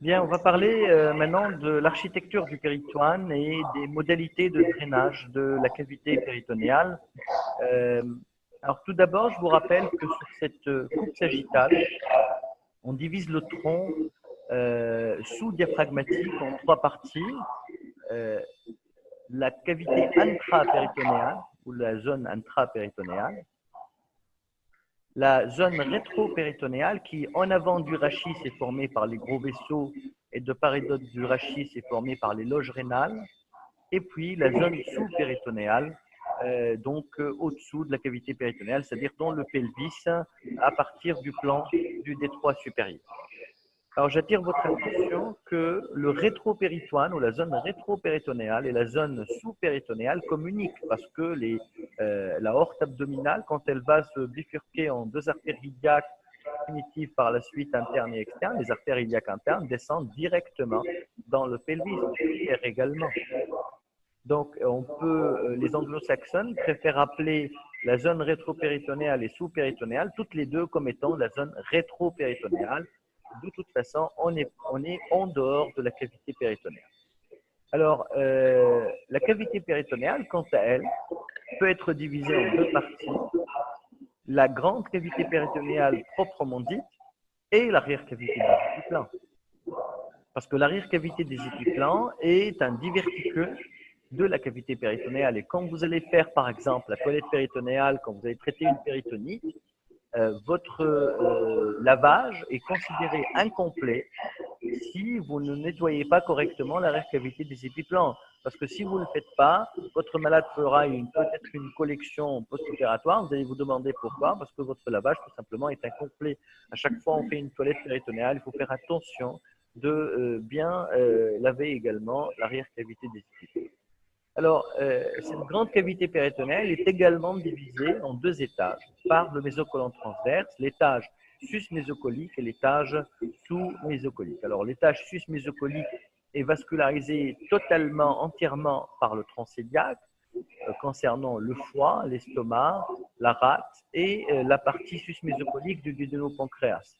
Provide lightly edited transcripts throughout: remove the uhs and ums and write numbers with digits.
Bien, on va parler maintenant de l'architecture du péritoine et des modalités de drainage de la cavité péritonéale. Euh, alors tout d'abord, je vous rappelle que sur cette coupe sagittale, on divise le tronc sous-diaphragmatique en trois parties. Euh, la cavité intrapéritonéale ou la zone intrapéritonéale, la zone rétropéritonéale qui, en avant du rachis, est formée par les gros vaisseaux et de part et d'autre du rachis, est formée par les loges rénales. Et puis la zone sous-péritonéale, au-dessous de la cavité péritonéale, c'est-à-dire dans le pelvis, à partir du plan du détroit supérieur. Alors, j'attire votre attention que le rétropéritoine ou la zone rétropéritonéale et la zone sous-péritonéale communiquent parce que la horte abdominale, quand elle va se bifurquer en deux artères iliaques primitives par la suite internes et externes, les artères iliaques internes descendent directement dans le pelvis, également. Donc, les anglo-saxons préfèrent appeler la zone rétropéritonéale et sous-péritonéale, toutes les deux comme étant la zone rétropéritonéale. De toute façon, on est en dehors de la cavité péritonéale. Alors, la cavité péritonéale, quant à elle, peut être divisée en deux parties. La grande cavité péritonéale proprement dite et l'arrière-cavité des épiplans. Parce que l'arrière-cavité des épiplans est un diverticule de la cavité péritonéale. Et quand vous allez faire, par exemple, la toilette péritonéale, quand vous allez traiter une péritonite, votre lavage est considéré incomplet si vous ne nettoyez pas correctement l'arrière-cavité des épiplans. Parce que si vous ne le faites pas, votre malade fera peut-être une collection post-opératoire. Vous allez vous demander pourquoi. Parce que votre lavage, tout simplement, est incomplet. À chaque fois, on fait une toilette péritonéale. Il faut faire attention de bien laver également l'arrière-cavité des épiplans. Alors, cette grande cavité péritonéale est également divisée en deux étages par le mésocolon transverse, l'étage sus-mésocolique et l'étage sous-mésocolique. Alors, l'étage sus-mésocolique est vascularisé totalement, entièrement par le tronc cœliaque, concernant le foie, l'estomac, la rate et la partie sus-mésocolique du duodénopancréas.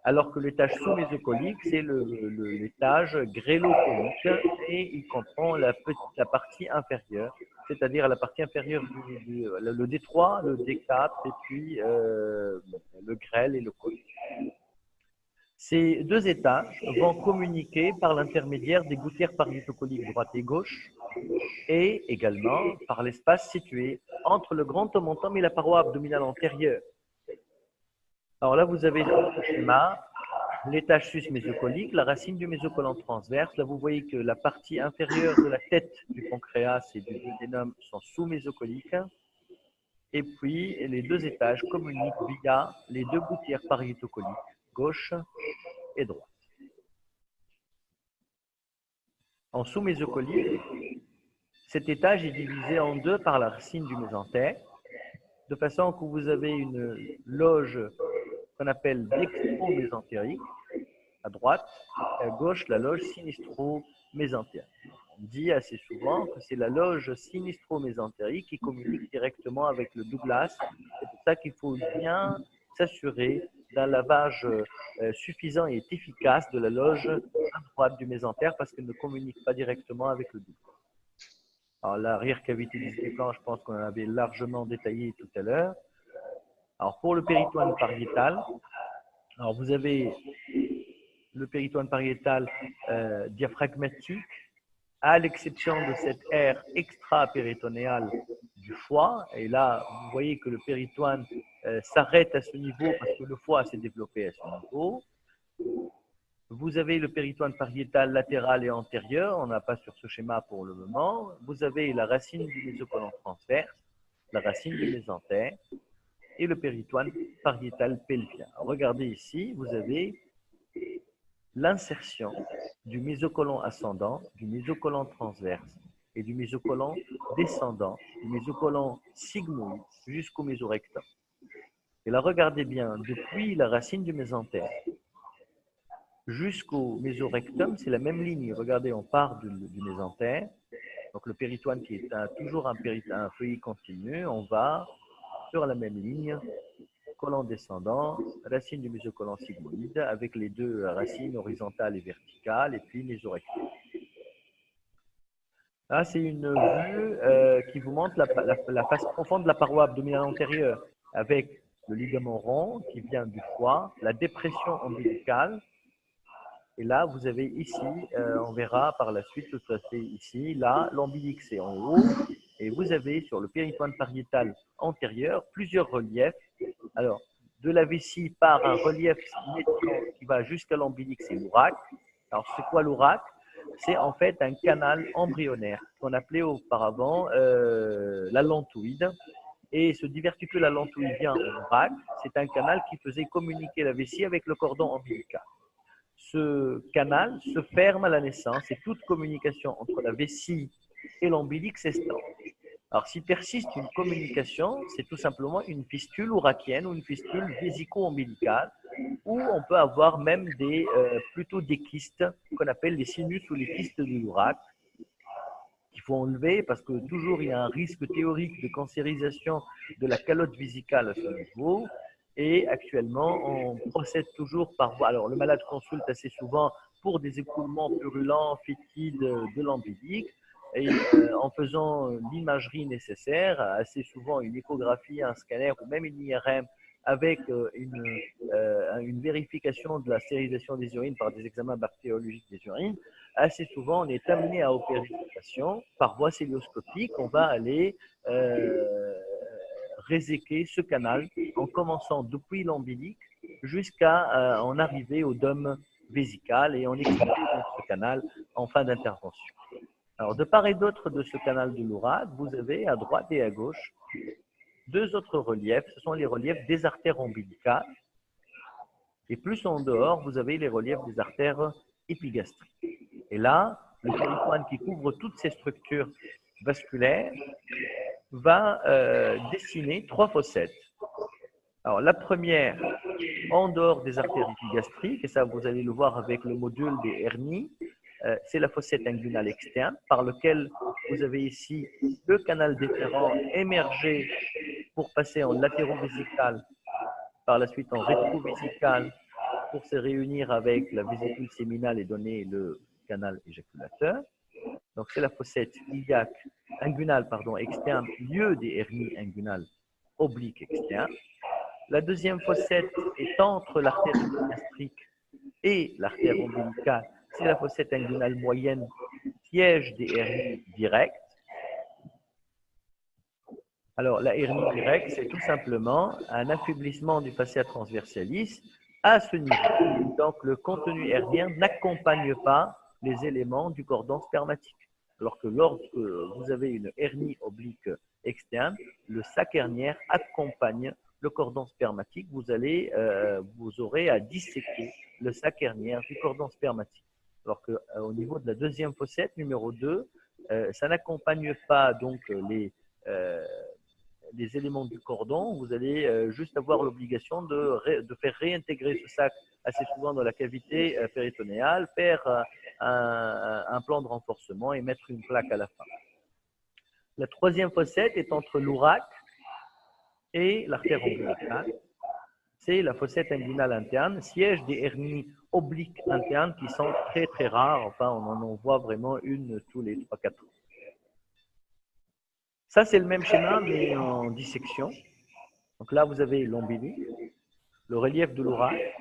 Alors que l'étage sous-mésocolique, c'est l'étage grélocolique et il comprend la partie inférieure, c'est-à-dire la partie inférieure le D3, le D4 et puis le grêle et le colique. Ces deux étages vont communiquer par l'intermédiaire des gouttières pariétocoliques droite et gauche et également par l'espace situé entre le grand omentum et la paroi abdominale antérieure. Alors là, vous avez sur ce schéma l'étage sus-mésocolique, la racine du mésocolon transverse. Là, vous voyez que la partie inférieure de la tête du pancréas et du duodénum sont sous-mésocoliques. Et puis, les deux étages communiquent via les deux gouttières pariétocoliques, gauche et droite. En sous-mésocolique, cet étage est divisé en deux par la racine du mésentère, de façon que vous avez une loge qu'on appelle dextro-mésentérique, à droite, et à gauche, la loge sinistro-mésentérique. On dit assez souvent que c'est la loge sinistro-mésentérique qui communique directement avec le Douglas. C'est pour ça qu'il faut bien s'assurer d'un lavage suffisant et efficace de la loge à droite du mésentère parce qu'elle ne communique pas directement avec le Douglas. Alors, l'arrière-cavité des épiplans, je pense qu'on en avait largement détaillé tout à l'heure. Alors, pour le péritoine pariétal, alors vous avez le péritoine pariétal diaphragmatique, à l'exception de cette aire extra-péritonéale du foie. Et là, vous voyez que le péritoine s'arrête à ce niveau parce que le foie s'est développé à ce niveau. Vous avez le péritoine pariétal latéral et antérieur, on n'a pas sur ce schéma pour le moment. Vous avez la racine du mésocolon transverse, la racine du mésentère et le péritoine pariétal pelvien. Regardez ici, vous avez l'insertion du mésocolon ascendant, du mésocolon transverse et du mésocolon descendant, du mésocolon sigmoïde jusqu'au mésorectum. Et là, regardez bien, depuis la racine du mésentère jusqu'au mésorectum, c'est la même ligne. Regardez, on part du mésentère, donc le péritoine qui est toujours un feuillet continu, on va sur la même ligne colon descendant, racine du mésocolon sigmoïde avec les deux racines horizontales et verticales et puis mésorectale. Là, c'est une vue qui vous montre la face profonde de la paroi abdominale antérieure avec le ligament rond qui vient du foie, la dépression ombilicale. Et là, vous avez ici, on verra par la suite tout à fait ici, là, l'ombilic c'est en haut. Et vous avez sur le péritoine pariétal antérieur plusieurs reliefs. Alors, de la vessie part un relief médian qui va jusqu'à l'ombilic, c'est l'ouraque. Alors, c'est quoi l'ouraque? C'est en fait un canal embryonnaire qu'on appelait auparavant la lantoïde. Et ce diverticule allantoïdien en ouraque, c'est un canal qui faisait communiquer la vessie avec le cordon ombilical. Ce canal se ferme à la naissance et toute communication entre la vessie et l'ombilic s'estompe. Alors, s'il persiste une communication, c'est tout simplement une fistule ourakienne ou une fistule vésico-ombilicale, où on peut avoir même plutôt des kystes qu'on appelle les sinus ou les kystes de l'ouraque, qu'il faut enlever parce que toujours il y a un risque théorique de cancérisation de la calotte vésicale à ce niveau. Et actuellement, on procède toujours par voie. Alors, le malade consulte assez souvent pour des écoulements purulents, fétides de l'ombilic. Et en faisant l'imagerie nécessaire, assez souvent une échographie, un scanner ou même une IRM avec une vérification de la stérilisation des urines par des examens bactériologiques des urines, assez souvent on est amené à opérer le patient par voie célioscopique. On va aller réséquer ce canal en commençant depuis l'ombilic jusqu'à en arriver au dôme vésical et on extrait ce canal en fin d'intervention. Alors, de part et d'autre de ce canal de l'ouraque, vous avez à droite et à gauche deux autres reliefs. Ce sont les reliefs des artères ombilicales. Et plus en dehors, vous avez les reliefs des artères épigastriques. Et là, le péritoine qui couvre toutes ces structures vasculaires va dessiner trois fossettes. Alors, la première, en dehors des artères épigastriques, et ça vous allez le voir avec le module des hernies, c'est la fossette inguinale externe par lequel vous avez ici le canal déférent émergé pour passer en latérovésical, par la suite en rétrovésical pour se réunir avec la vésicule séminale et donner le canal éjaculateur. Donc c'est la fossette iliaque inguinale externe, lieu des hernies inguinales obliques externes. La deuxième fossette est entre l'artère épigastrique et l'artère ombilicale. C'est la fossette inguinale moyenne, siège des hernies directes. Alors, la hernie directe, c'est tout simplement un affaiblissement du fascia transversalis à ce niveau. Donc, le contenu hernien n'accompagne pas les éléments du cordon spermatique. Alors que lorsque vous avez une hernie oblique externe, le sac hernière accompagne le cordon spermatique. Vous aurez à disséquer le sac hernière du cordon spermatique. Alors qu'au niveau de la deuxième fossette, numéro 2, ça n'accompagne pas donc les éléments du cordon. Vous allez juste avoir l'obligation de faire réintégrer ce sac assez souvent dans la cavité péritonéale, faire un plan de renforcement et mettre une plaque à la fin. La troisième fossette est entre l'ouraque et l'artère ombilicale. C'est la fossette inguinale interne, siège des hernies obliques internes qui sont très très rares. Enfin, on en voit vraiment une tous les 3-4 ans. Ça, c'est le même schéma, mais en dissection. Donc là, vous avez l'ombilic, le relief de l'ouraque,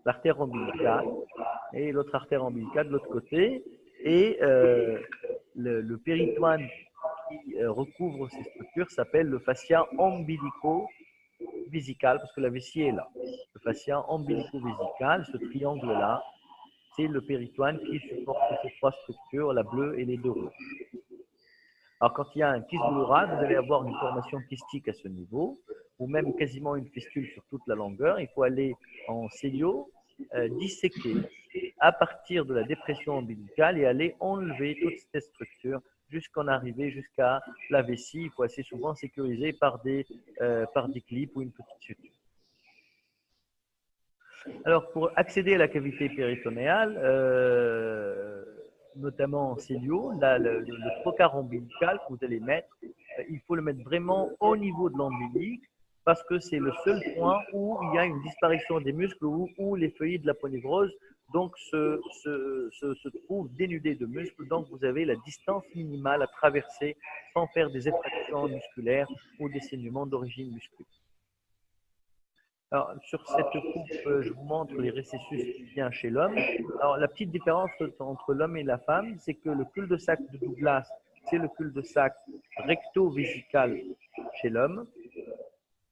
l'artère ombilicale et l'autre artère ombilicale de l'autre côté. Et le péritoine qui recouvre ces structures s'appelle le fascia ombilico-vésical, parce que la vessie est là. Le fascia ombilico-vésical, ce triangle-là, c'est le péritoine qui supporte ces trois structures, la bleue et les deux rouges. Alors, quand il y a un kyste de l'ouraque, vous allez avoir une formation kystique à ce niveau, ou même quasiment une fistule sur toute la longueur. Il faut aller en célio, disséquer à partir de la dépression ombilicale et aller enlever toute cette structure jusqu'en arriver jusqu'à la vessie. Il faut assez souvent sécuriser par des clips ou une petite suture. Alors, pour accéder à la cavité péritonéale, notamment en célio, le trocar ombilical que vous allez mettre, il faut le mettre vraiment au niveau de l'ombilic parce que c'est le seul point où il y a une disparition des muscles, où les feuillets de l'aponévrose donc se trouvent dénudés de muscles. Donc vous avez la distance minimale à traverser sans faire des effractions musculaires ou des saignements d'origine musculaire. Alors, sur cette coupe, je vous montre les récessus pubiens chez l'homme. Alors, la petite différence entre l'homme et la femme, c'est que le cul-de-sac de Douglas, c'est le cul-de-sac recto-vésical chez l'homme,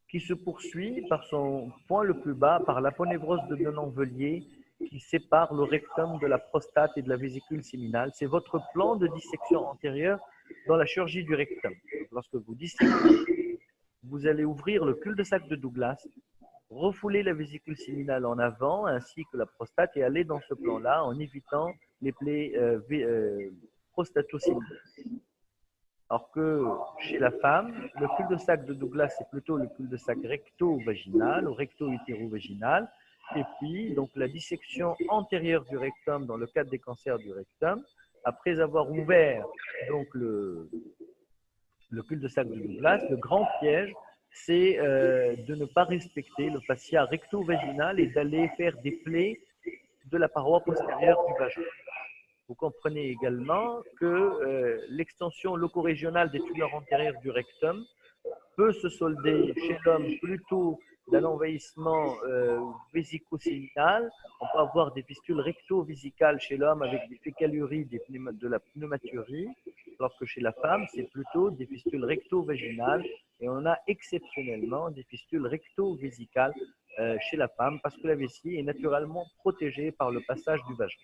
qui se poursuit par son point le plus bas, par l'aponévrose de Denon-Velier, qui sépare le rectum de la prostate et de la vésicule séminale. C'est votre plan de dissection antérieure dans la chirurgie du rectum. Donc, lorsque vous disséquez, vous allez ouvrir le cul-de-sac de Douglas, refouler la vésicule séminale en avant ainsi que la prostate et aller dans ce plan-là en évitant les plaies prostato-séminales. Alors que chez la femme, le cul-de-sac de Douglas, c'est plutôt le cul-de-sac recto-vaginal ou recto-utéro-vaginal. Et puis, donc, la dissection antérieure du rectum dans le cadre des cancers du rectum, après avoir ouvert donc, le cul-de-sac de Douglas, le grand piège, c'est de ne pas respecter le fascia recto-vaginal et d'aller faire des plaies de la paroi postérieure du vagin. Vous comprenez également que l'extension locorégionale des tumeurs antérieures du rectum peut se solder chez l'homme plutôt d'un envahissement vésico-séminal. On peut avoir des fistules recto-vésicales chez l'homme avec des fécaluries de la pneumaturie, alors que chez la femme, c'est plutôt des fistules recto-vaginales. Et on a exceptionnellement des fistules recto-vésicales chez la femme parce que la vessie est naturellement protégée par le passage du vagin.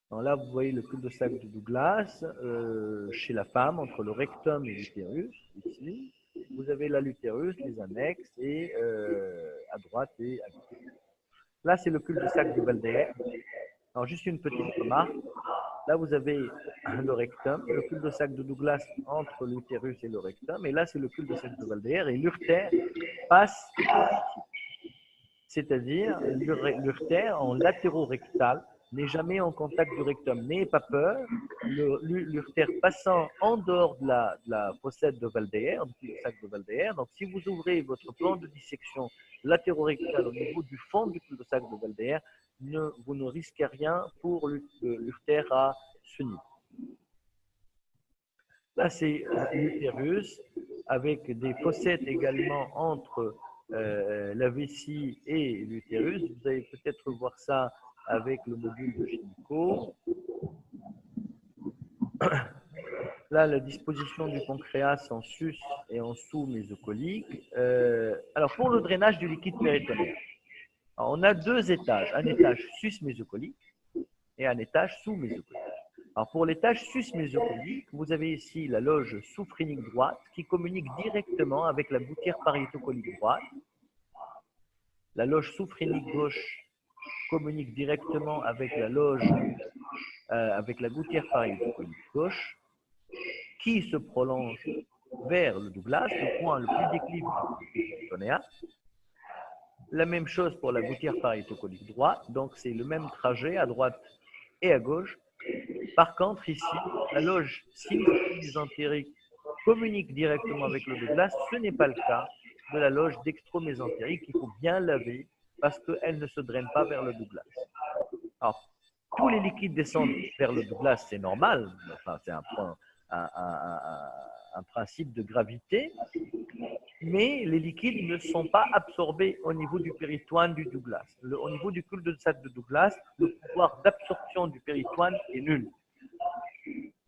Alors là, vous voyez le cul-de-sac de Douglas chez la femme, entre le rectum et l'utérus, ici. Vous avez là l'utérus, les annexes, et à droite et à gauche. Là, c'est le cul-de-sac de Valder. Alors, juste une petite remarque. Là, vous avez le rectum, le cul-de-sac de Douglas entre l'utérus et le rectum. Et là, c'est le cul-de-sac de Valder. Et l'urtère passe, c'est-à-dire l'urtère en latéro-rectal n'est jamais en contact du rectum. N'ayez pas peur, l'urtère passant en dehors de la fossette de Valder, du cul-de-sac de Valder. Donc, si vous ouvrez votre plan de dissection latéro-rectal au niveau du fond du cul-de-sac de Valder, vous ne risquez rien pour l'urtère à ce niveau. Là, c'est l'utérus avec des fossettes également entre la vessie et l'utérus. Vous allez peut-être voir ça avec le module de gynéco. Là, la disposition du pancréas en sus et en sous mésocolique. Alors, pour le drainage du liquide péritonéal, on a deux étages, un étage sus-mésocolique et un étage sous-mésocolique. Alors, pour l'étage sus-mésocolique, vous avez ici la loge sous-phrénique droite qui communique directement avec la gouttière pariétocolique droite. La loge sous-phrénique gauche communique directement avec la loge, avec la gouttière pariétocolique gauche, qui se prolonge vers le Douglas, le point le plus déclivé du péritonéal. La même chose pour la gouttière pariétocolique droite, donc c'est le même trajet à droite et à gauche. Par contre, ici, la loge sinus-mésentérique communique directement avec le Douglas. Ce n'est pas le cas de la loge dextro-mésentérique. Il faut bien laver parce qu'elle ne se draine pas vers le Douglas. Alors, tous les liquides descendent vers le Douglas, c'est normal. Enfin, c'est un principe de gravité. Mais les liquides ne sont pas absorbés au niveau du péritoine du Douglas. Au niveau du cul-de-sac de Douglas, le pouvoir d'absorption du péritoine est nul.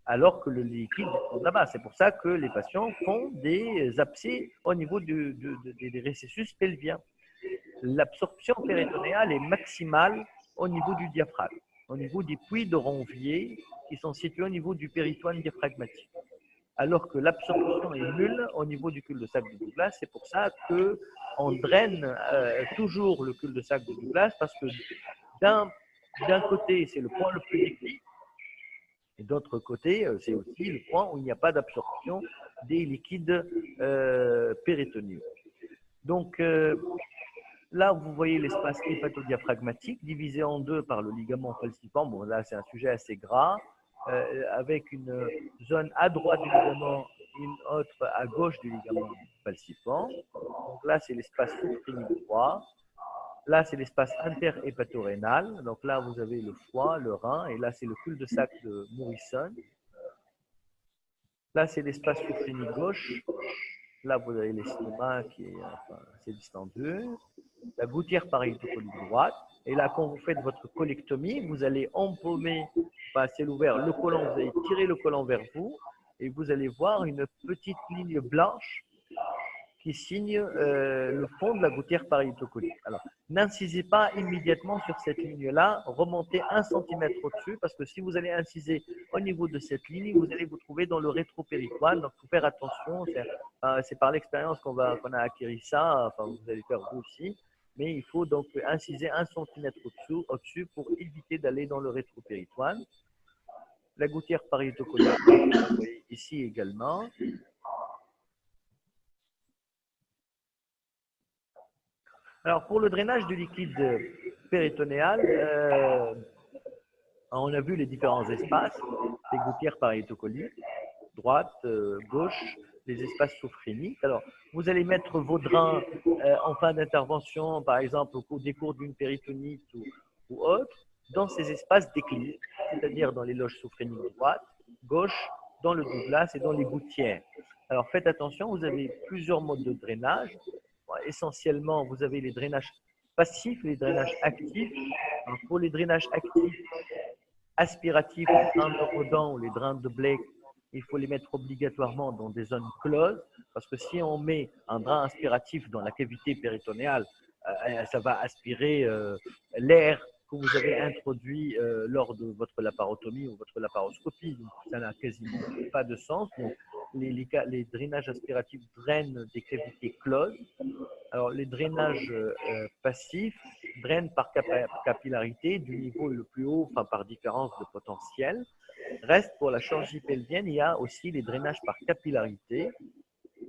Alors que le liquide est là-bas. C'est pour ça que les patients font des abcès au niveau des récessus pelviens. L'absorption péritonéale est maximale au niveau du diaphragme, au niveau des puits de Ranvier qui sont situés au niveau du péritoine diaphragmatique. Alors que l'absorption est nulle au niveau du cul-de-sac de Douglas. C'est pour ça qu'on draine toujours le cul-de-sac de Douglas parce que d'un côté, c'est le point le plus déclivé. Et d'autre côté, c'est aussi le point où il n'y a pas d'absorption des liquides péritonéaux. Donc, là, vous voyez l'espace hépatodiaphragmatique divisé en deux par le ligament falciforme. Bon, là, c'est un sujet assez gras, avec une zone à droite du ligament une autre à gauche du ligament falciforme. Donc là, c'est l'espace sous-phrénique droit. Là, c'est l'espace interhépatorénal. Donc là, vous avez le foie, le rein, et là, c'est le cul-de-sac de Morrison. Là, c'est l'espace sous-phrénique gauche. Là, vous avez l'estomac qui est assez distendu. La gouttière parieto-colique droite. Et là, quand vous faites votre colectomie, vous allez empaumer, à ciel ouvert, le côlon. Vous allez tirer le côlon vers vous et vous allez voir une petite ligne blanche qui signe le fond de la gouttière parieto-colique. Alors, n'incisez pas immédiatement sur cette ligne-là, remontez 1 cm au-dessus, parce que si vous allez inciser au niveau de cette ligne, vous allez vous trouver dans le rétropéritoine, donc il faut faire attention, c'est par l'expérience qu'on a acquis ça, enfin vous allez faire vous aussi, mais il faut donc inciser 1 cm au-dessus pour éviter d'aller dans le rétropéritoine. La gouttière parieto-colique, vous voyez ici également. Alors, pour le drainage du liquide péritonéal, on a vu les différents espaces, les gouttières parieto-coliques, droite, gauche, les espaces sophréniques. Alors, vous allez mettre vos drains en fin d'intervention, par exemple au cours des cours d'une péritonite ou autre, dans ces espaces d'équilibre, c'est-à-dire dans les loges sophréniques droite, gauche, dans le Douglas et dans les gouttières. Alors, faites attention, vous avez plusieurs modes de drainage. Essentiellement, vous avez les drainages passifs et les drainages actifs. Alors, pour les drainages actifs, aspiratifs, les drains de Rodin ou les drains de Blake, il faut les mettre obligatoirement dans des zones closes, parce que si on met un drain aspiratif dans la cavité péritonéale, ça va aspirer l'air que vous avez introduit lors de votre laparotomie ou votre laparoscopie. Donc, ça n'a quasiment pas de sens. Donc, les drainages aspiratifs drainent des cavités closes. Alors, les drainages passifs drainent par capillarité du niveau le plus haut, enfin par différence de potentiel. Reste pour la chirurgie pelvienne, il y a aussi les drainages par capillarité,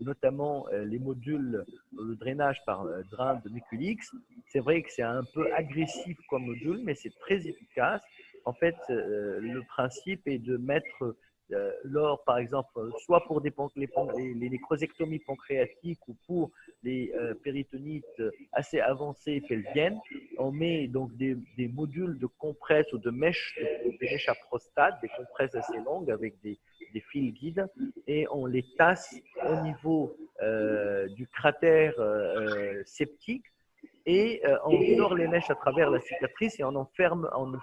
notamment les modules, le drainage par drain de Miculix. C'est vrai que c'est un peu agressif comme module, mais c'est très efficace. En fait, le principe est de mettre lors, par exemple, soit pour les nécrosectomies pancréatiques ou pour les péritonites assez avancées pelviennes, on met donc des modules de compresses ou de mèches à prostate, des compresses assez longues avec des fils guides, et on les tasse au niveau du cratère septique, et on sort les mèches à travers la cicatrice et on ne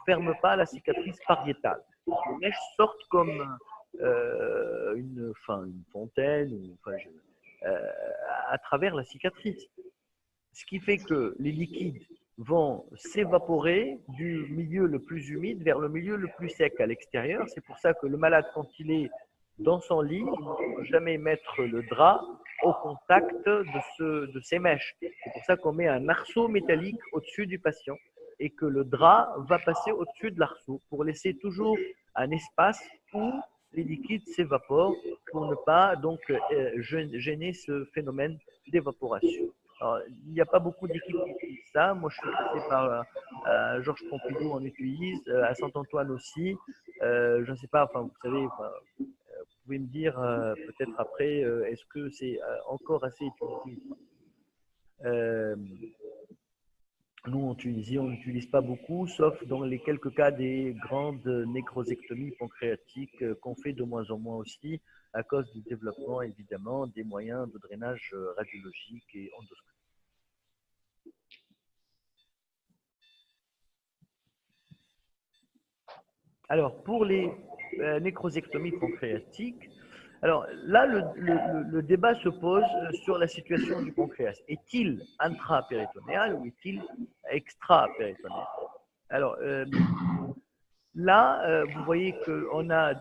ferme pas la cicatrice pariétale. Les mèches sortent comme une fontaine à travers la cicatrice. Ce qui fait que les liquides vont s'évaporer du milieu le plus humide vers le milieu le plus sec à l'extérieur. C'est pour ça que le malade, quand il est dans son lit, il ne faut jamais mettre le drap au contact de ces mèches. C'est pour ça qu'on met un arceau métallique au-dessus du patient et que le drap va passer au-dessus de l'arceau pour laisser toujours un espace où les liquides s'évaporent pour ne pas donc gêner ce phénomène d'évaporation. Alors, il n'y a pas beaucoup d'équipes qui utilisent ça. Moi, je suis passé par Georges Pompidou, on utilise, à Saint-Antoine aussi. Je ne sais pas, enfin, vous savez, vous pouvez me dire peut-être après, est-ce que c'est encore assez utilisé? Nous, en Tunisie, on n'utilise pas beaucoup, sauf dans les quelques cas des grandes nécrosectomies pancréatiques qu'on fait de moins en moins aussi, à cause du développement, évidemment, des moyens de drainage radiologique et endoscopique. Alors, pour les nécrosectomies pancréatiques, alors là, le débat se pose sur la situation du pancréas. Est-il intrapéritonéal ou est-il extrapéritonéal? Alors, là, vous voyez qu'on a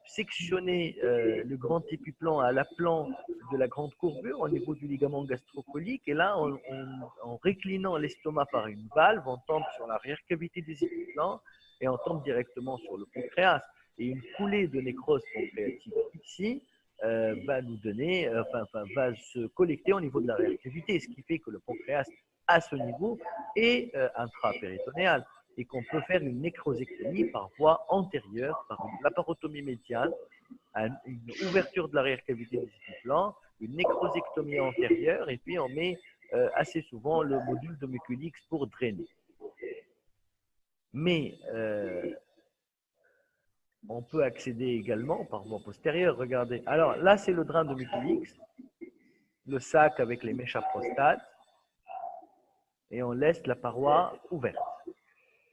sectionné le grand épiplan à l'aplan de la grande courbure au niveau du ligament gastrocolique. Et là, en réclinant l'estomac par une valve, on tombe sur l'arrière-cavité des épiplans et on tombe directement sur le pancréas. Et une coulée de nécrose pancréatique ici va nous donner, va se collecter au niveau de l'arrière-cavité, ce qui fait que le pancréas à ce niveau est intrapéritonéal et qu'on peut faire une nécrosectomie par voie antérieure, par une laparotomie médiane, une ouverture de l'arrière-cavité du flanc, une nécrosectomie antérieure, et puis on met assez souvent le module de Muculix pour drainer. Mais on peut accéder également par voie postérieure. Regardez. Alors là, c'est le drain de Muculix, le sac avec les mèches à prostate, et on laisse la paroi ouverte.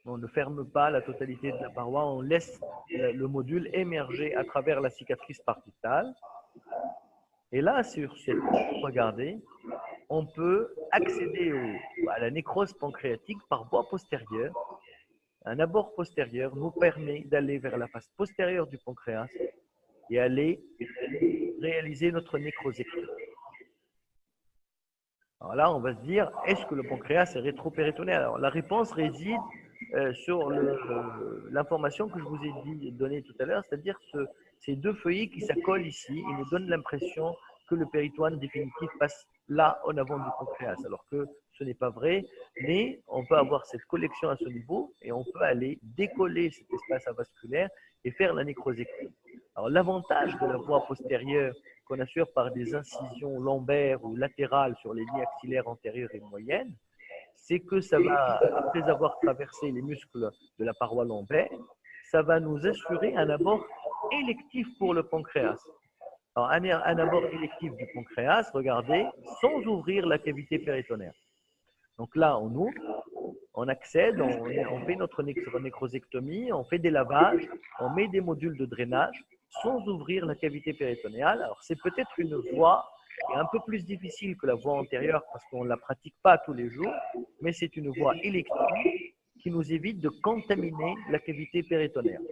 On ne ferme pas la totalité de la paroi, on laisse le module émerger à travers la cicatrice parietal. Et là, sur cette, regardez, on peut accéder à la nécrose pancréatique par voie postérieure. Un abord postérieur nous permet d'aller vers la face postérieure du pancréas et aller réaliser notre nécrosectomie. Alors là, on va se dire, est-ce que le pancréas est rétropéritonéal? Alors la réponse réside sur l'information que je vous ai donnée tout à l'heure, c'est-à-dire ces deux feuillets qui s'accolent ici, ils nous donnent l'impression que le péritoine définitif passe là en avant du pancréas, alors que ce n'est pas vrai, mais on peut avoir cette collection à ce niveau et on peut aller décoller cet espace avasculaire et faire la nécrosectomie. Alors l'avantage de la voie postérieure qu'on assure par des incisions lombaires ou latérales sur les lignes axillaires antérieures et moyennes, c'est que ça va, après avoir traversé les muscles de la paroi lombaire, ça va nous assurer un abord électif pour le pancréas. Alors, un abord électif du pancréas, regardez, sans ouvrir la cavité péritonéale. Donc là, on ouvre, on accède, on fait notre nécrosectomie, on fait des lavages, on met des modules de drainage sans ouvrir la cavité péritonéale. Alors, c'est peut-être une voie qui est un peu plus difficile que la voie antérieure parce qu'on ne la pratique pas tous les jours, mais c'est une voie élective qui nous évite de contaminer la cavité péritonéale.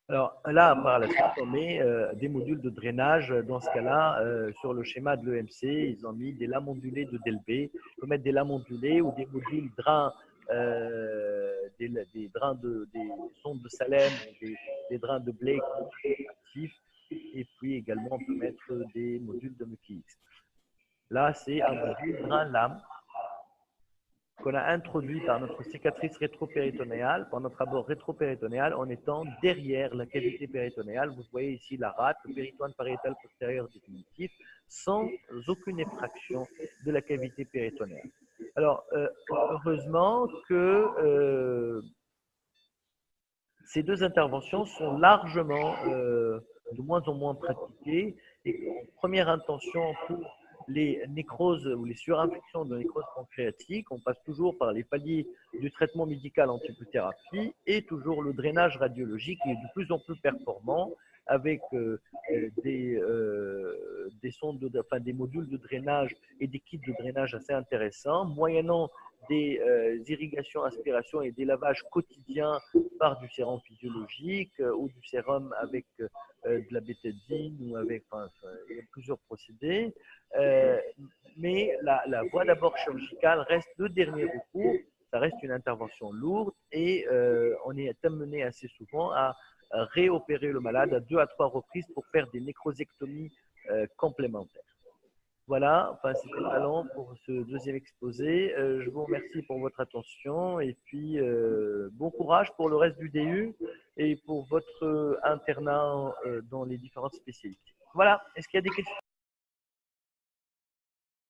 Alors là, par la suite, on met des modules de drainage. Dans ce cas-là, sur le schéma de l'EMC, ils ont mis des lames ondulées de Delbé. On peut mettre des lames ondulées ou des modules drains, des sondes de Salem, des drains de Blake actifs. Et puis également, on peut mettre des modules de Muculix. Là, c'est un module drain-lame qu'on a introduit par notre cicatrice rétropéritonéale, par notre abord rétropéritonéal, en étant derrière la cavité péritonéale. Vous voyez ici la rate, le péritoine pariétal postérieur définitif, sans aucune effraction de la cavité péritonéale. Alors, heureusement que ces deux interventions sont largement, de moins en moins pratiquées, et en première intention pour les nécroses ou les surinfections de nécrose pancréatique, on passe toujours par les paliers du traitement médical en typothérapie et toujours le drainage radiologique qui est de plus en plus performant avec des modules de drainage et des kits de drainage assez intéressants, moyennant des irrigations, aspirations et des lavages quotidiens par du sérum physiologique ou du sérum avec de la bétadine ou avec, il y a plusieurs procédés. Mais la voie d'abord chirurgicale reste le dernier recours, ça reste une intervention lourde et on est amené assez souvent à réopérer le malade à 2 à 3 reprises pour faire des nécrosectomies complémentaires. Voilà, c'était pas long pour ce deuxième exposé. Je vous remercie pour votre attention et puis bon courage pour le reste du DU et pour votre internat dans les différentes spécialités. Voilà, est-ce qu'il y a des questions?